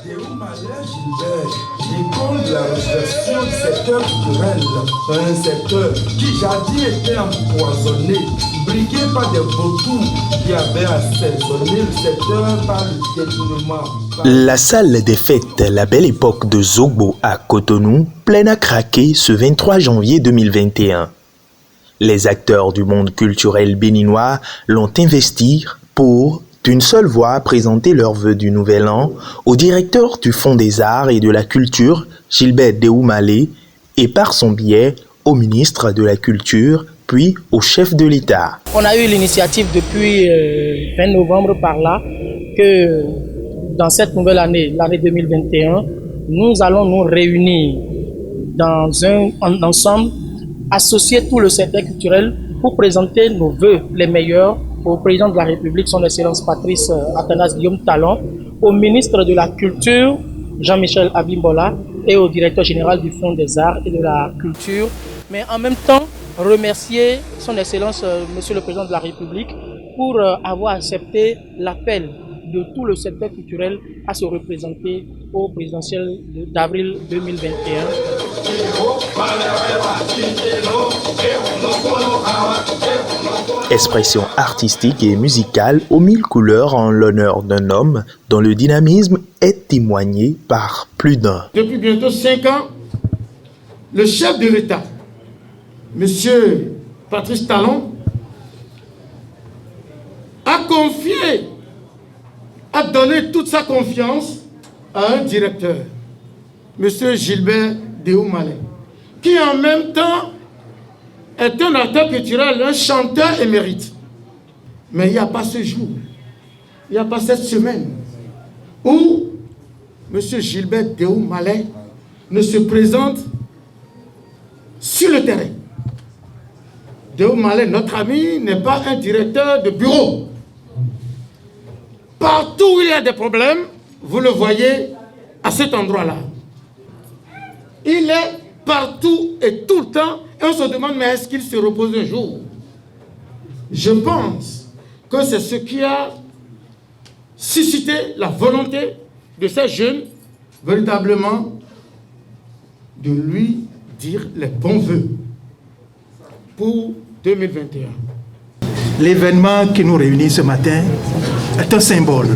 Malais Gilbert, icône de la recherche du secteur culturel, un secteur qui jadis était empoisonné, brigué par des vautours qui avaient assaisonné le secteur par le détournement. La salle des fêtes La Belle Époque de Zogbo à Cotonou, pleine à craquer ce 23 janvier 2021. Les acteurs du monde culturel béninois l'ont investi pour, d'une seule voix, présenter leurs vœux du Nouvel An au directeur du Fonds des Arts et de la Culture, Gilbert Déoumalé, et par son biais au ministre de la Culture, puis au chef de l'État. On a eu l'initiative depuis 20 novembre par là que dans cette nouvelle année, l'année 2021, nous allons nous réunir dans un ensemble, associer tout le secteur culturel pour présenter nos vœux les meilleurs au président de la République, son Excellence Patrice Athanase Guillaume Talon, au ministre de la Culture, Jean-Michel Abimbola, et au directeur général du Fonds des Arts et de la Culture. Mais en même temps, remercier son Excellence, Monsieur le Président de la République, pour avoir accepté l'appel de tout le secteur culturel à se représenter au présidentiel d'avril 2021. Expression artistique et musicale aux mille couleurs en l'honneur d'un homme dont le dynamisme est témoigné par plus d'un. Depuis bientôt 5 ans, le chef de l'État, M. Patrice Talon, a donné toute sa confiance à un directeur, M. Gilbert Déoumalé, qui en même temps est un acteur culturel, un chanteur émérite. Mais il n'y a pas ce jour, il n'y a pas cette semaine où M. Gilbert Déoumalé ne se présente sur le terrain. Déoumalé, notre ami, n'est pas un directeur de bureau. Partout où il y a des problèmes, vous le voyez à cet endroit-là. Il est partout et tout le temps, et on se demande, mais est-ce qu'il se repose un jour? Je pense que c'est ce qui a suscité la volonté de ces jeunes, véritablement, de lui dire les bons vœux pour 2021. L'événement qui nous réunit ce matin est un symbole.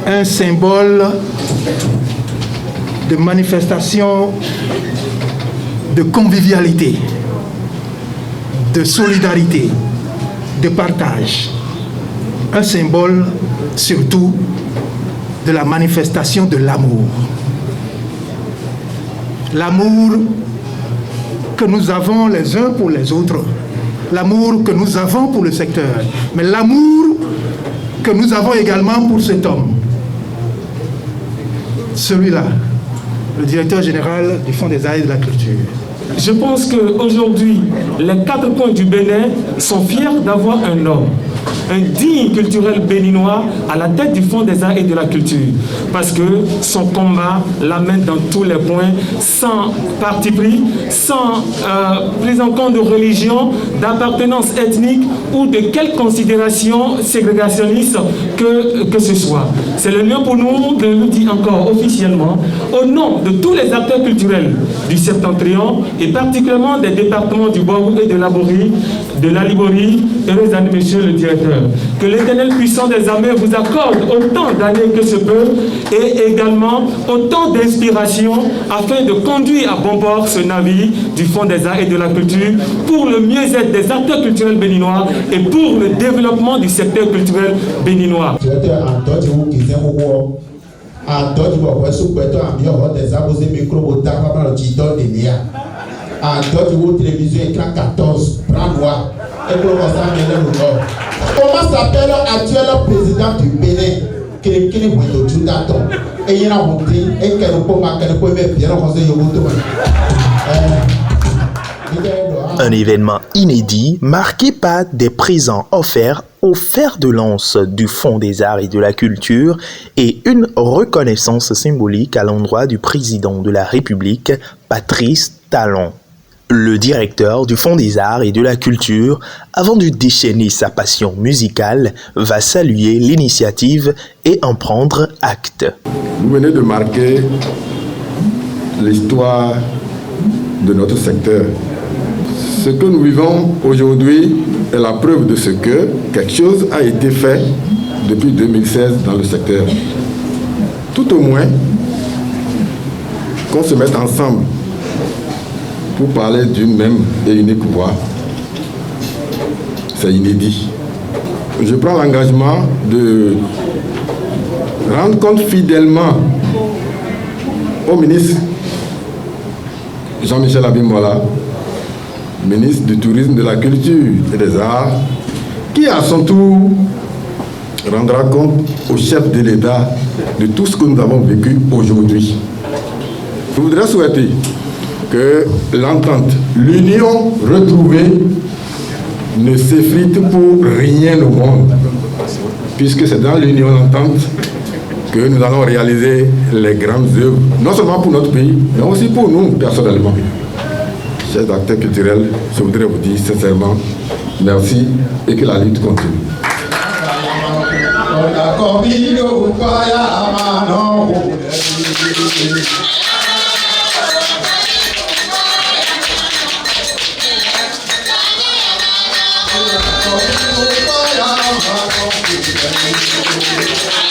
Un symbole de manifestation de convivialité, de solidarité, de partage. Un symbole surtout de la manifestation de l'amour. L'amour que nous avons les uns pour les autres, l'amour que nous avons pour le secteur, mais l'amour que nous avons également pour cet homme. Celui-là, le directeur général du Fonds des Arts et de la Culture. Je pense qu'aujourd'hui, les 4 coins du Bénin sont fiers d'avoir un homme, un digne culturel béninois à la tête du Fonds des Arts et de la Culture. Parce que son combat l'amène dans tous les points, sans parti pris, sans prise en compte de religion, d'appartenance ethnique ou de quelque considération ségrégationniste que ce soit. C'est le lieu pour nous de nous dire encore officiellement, au nom de tous les acteurs culturels du Septentrion, et particulièrement des départements du Borou et de la Liborie, heureux années, monsieur le directeur. Que l'Éternel puissant des armées vous accorde autant d'années que se peut et également autant d'inspiration afin de conduire à bon port ce navire du Fonds des Arts et de la Culture pour le mieux-être des acteurs culturels béninois et pour le développement du secteur culturel béninois. Télévision écran 14, prends-moi. Comment s'appelle l'actuel président du Bénin? Un événement inédit marqué par des présents offerts aux fers de lance du Fonds des Arts et de la Culture et une reconnaissance symbolique à l'endroit du président de la République, Patrice Talon. Le directeur du Fonds des Arts et de la Culture, avant de déchaîner sa passion musicale, va saluer l'initiative et en prendre acte. Vous venez de marquer l'histoire de notre secteur. Ce que nous vivons aujourd'hui est la preuve de ce que quelque chose a été fait depuis 2016 dans le secteur. Tout au moins, qu'on se mette ensemble pour parler d'une même et unique voix. C'est inédit. Je prends l'engagement de rendre compte fidèlement au ministre Jean-Michel Abimbola, ministre du Tourisme, de la Culture et des Arts, qui à son tour rendra compte au chef de l'État de tout ce que nous avons vécu aujourd'hui. Je voudrais souhaiter que l'entente, l'union retrouvée ne s'effrite pour rien au monde, puisque c'est dans l'union, l'entente, que nous allons réaliser les grandes œuvres, non seulement pour notre pays, mais aussi pour nous personnellement. Chers acteurs culturels, je voudrais vous dire sincèrement merci et que la lutte continue. Thank you.